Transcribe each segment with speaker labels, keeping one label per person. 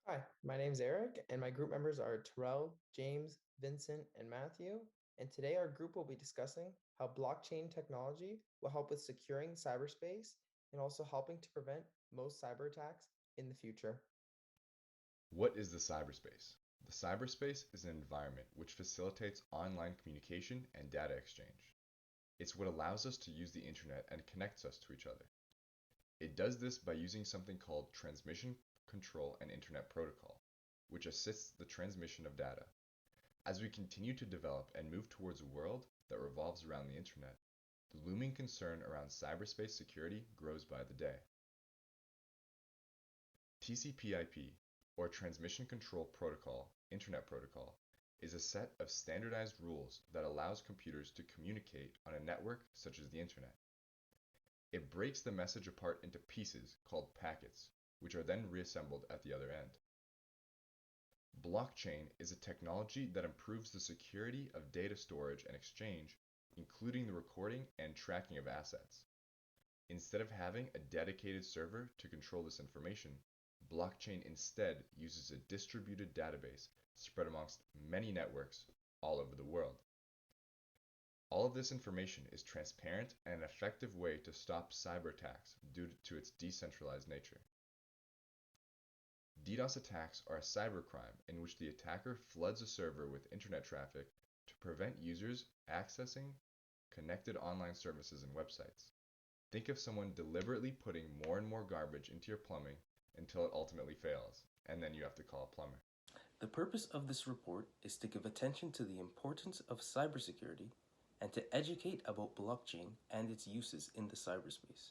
Speaker 1: Hi, my name's Eric, and my group members are Tyrell, James, Vincent, and Matthew. And today our group will be discussing how blockchain technology will help with securing cyberspace and also helping to prevent most cyber attacks in the future.
Speaker 2: What is the cyberspace? The cyberspace is an environment which facilitates online communication and data exchange. It's what allows us to use the internet and connects us to each other. It does this by using something called Transmission Control and Internet Protocol, which assists the transmission of data. As we continue to develop and move towards a world that revolves around the internet, the looming concern around cyberspace security grows by the day. TCP/IP, or Transmission Control Protocol, Internet Protocol, is a set of standardized rules that allows computers to communicate on a network such as the internet. It breaks the message apart into pieces called packets, which are then reassembled at the other end. Blockchain is a technology that improves the security of data storage and exchange, including the recording and tracking of assets. Instead of having a dedicated server to control this information, blockchain instead uses a distributed database spread amongst many networks all over the world. All of this information is transparent and an effective way to stop cyber attacks due to its decentralized nature. DDoS attacks are a cybercrime in which the attacker floods a server with internet traffic to prevent users accessing connected online services and websites. Think of someone deliberately putting more and more garbage into your plumbing until it ultimately fails, and then you have to call a plumber.
Speaker 3: The purpose of this report is to give attention to the importance of cybersecurity and to educate about blockchain and its uses in the cyberspace.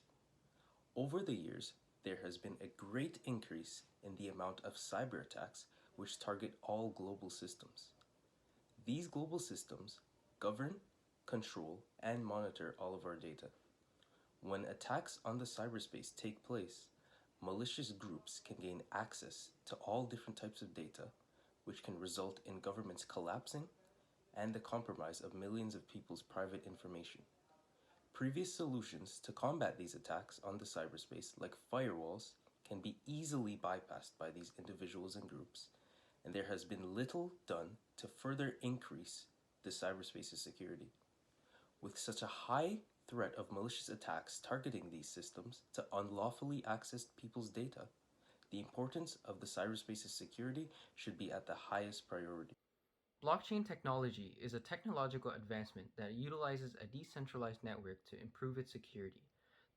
Speaker 3: Over the years, there has been a great increase in the amount of cyber attacks which target all global systems. These global systems govern, control, and monitor all of our data. When attacks on the cyberspace take place, malicious groups can gain access to all different types of data, which can result in governments collapsing and the compromise of millions of people's private information. Previous solutions to combat these attacks on the cyberspace, like firewalls, can be easily bypassed by these individuals and groups, and there has been little done to further increase the cyberspace's security. With such a high threat of malicious attacks targeting these systems to unlawfully access people's data, the importance of the cyberspace's security should be at the highest priority.
Speaker 4: Blockchain technology is a technological advancement that utilizes a decentralized network to improve its security.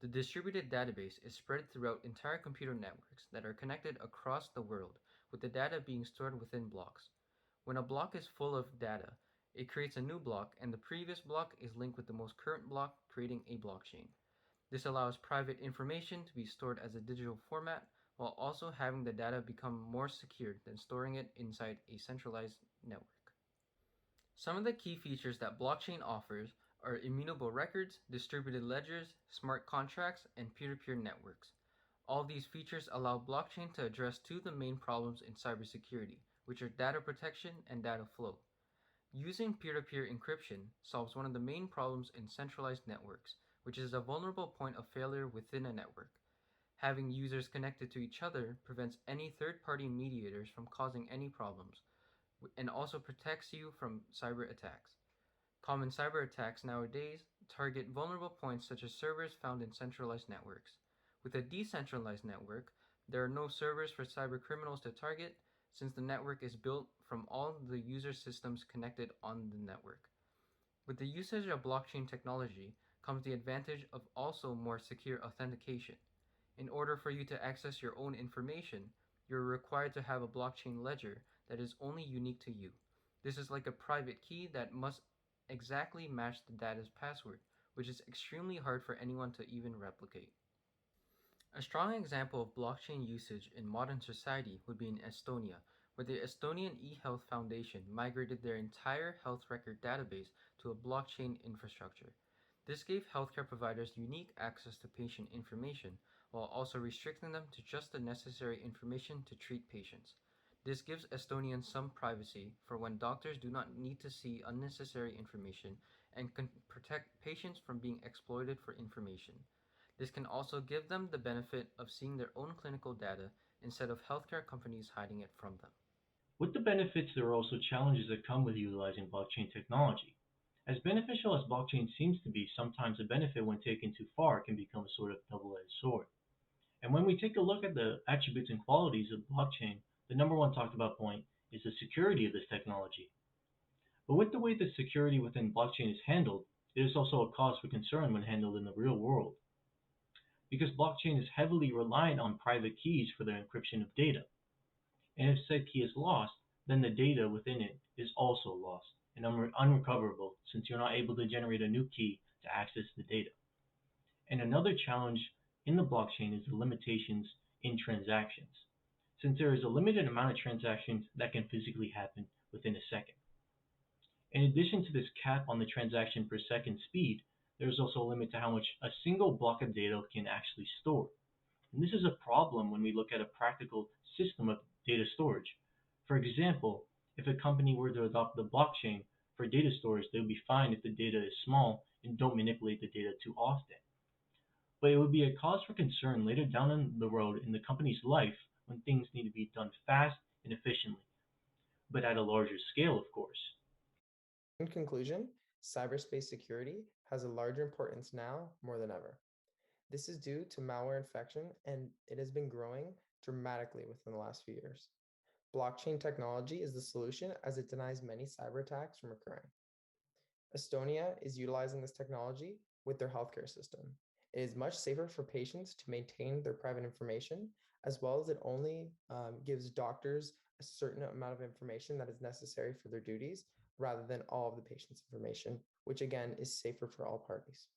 Speaker 4: The distributed database is spread throughout entire computer networks that are connected across the world, with the data being stored within blocks. When a block is full of data, it creates a new block, and the previous block is linked with the most current block, creating a blockchain. This allows private information to be stored as a digital format while also having the data become more secure than storing it inside a centralized network. Some of the key features that blockchain offers are immutable records, distributed ledgers, smart contracts, and peer-to-peer networks. All of these features allow blockchain to address two of the main problems in cybersecurity, which are data protection and data flow. Using peer-to-peer encryption solves one of the main problems in centralized networks, which is a vulnerable point of failure within a network. Having users connected to each other prevents any third-party mediators from causing any problems, and also protects you from cyber attacks. Common cyber attacks nowadays target vulnerable points such as servers found in centralized networks. With a decentralized network, there are no servers for cyber criminals to target since the network is built from all the user systems connected on the network. With the usage of blockchain technology comes the advantage of also more secure authentication. In order for you to access your own information, you're required to have a blockchain ledger that is only unique to you. This is like a private key that must exactly match the data's password, which is extremely hard for anyone to even replicate. A strong example of blockchain usage in modern society would be in Estonia, where the Estonian eHealth Foundation migrated their entire health record database to a blockchain infrastructure. This gave healthcare providers unique access to patient information while also restricting them to just the necessary information to treat patients. This gives Estonians some privacy for when doctors do not need to see unnecessary information and can protect patients from being exploited for information. This can also give them the benefit of seeing their own clinical data instead of healthcare companies hiding it from them.
Speaker 5: With the benefits, there are also challenges that come with utilizing blockchain technology. As beneficial as blockchain seems to be, sometimes a benefit when taken too far can become a sort of double-edged sword. And when we take a look at the attributes and qualities of blockchain, the number one talked about point is the security of this technology. But with the way the security within blockchain is handled, it is also a cause for concern when handled in the real world, because blockchain is heavily reliant on private keys for the encryption of data. And if said key is lost, then the data within it is also lost and unrecoverable, since you're not able to generate a new key to access the data. And another challenge in the blockchain is the limitations in transactions, since there is a limited amount of transactions that can physically happen within a second. In addition to this cap on the transaction per second speed, there is also a limit to how much a single block of data can actually store. And this is a problem when we look at a practical system of data storage. For example, if a company were to adopt the blockchain for data storage, they would be fine if the data is small and don't manipulate the data too often. But it would be a cause for concern later down the road in the company's life when things need to be done fast and efficiently, but at a larger scale, of course.
Speaker 1: In conclusion, cyberspace security has a larger importance now more than ever. This is due to malware infection, and it has been growing dramatically within the last few years. Blockchain technology is the solution as it denies many cyber attacks from occurring. Estonia is utilizing this technology with their healthcare system. It is much safer for patients to maintain their private information, as well as it only gives doctors a certain amount of information that is necessary for their duties rather than all of the patient's information, which again is safer for all parties.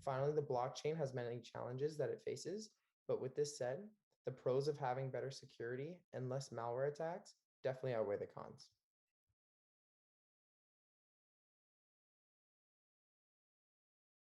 Speaker 1: Finally, the blockchain has many challenges that it faces, but with this said, the pros of having better security and less malware attacks definitely outweigh the cons.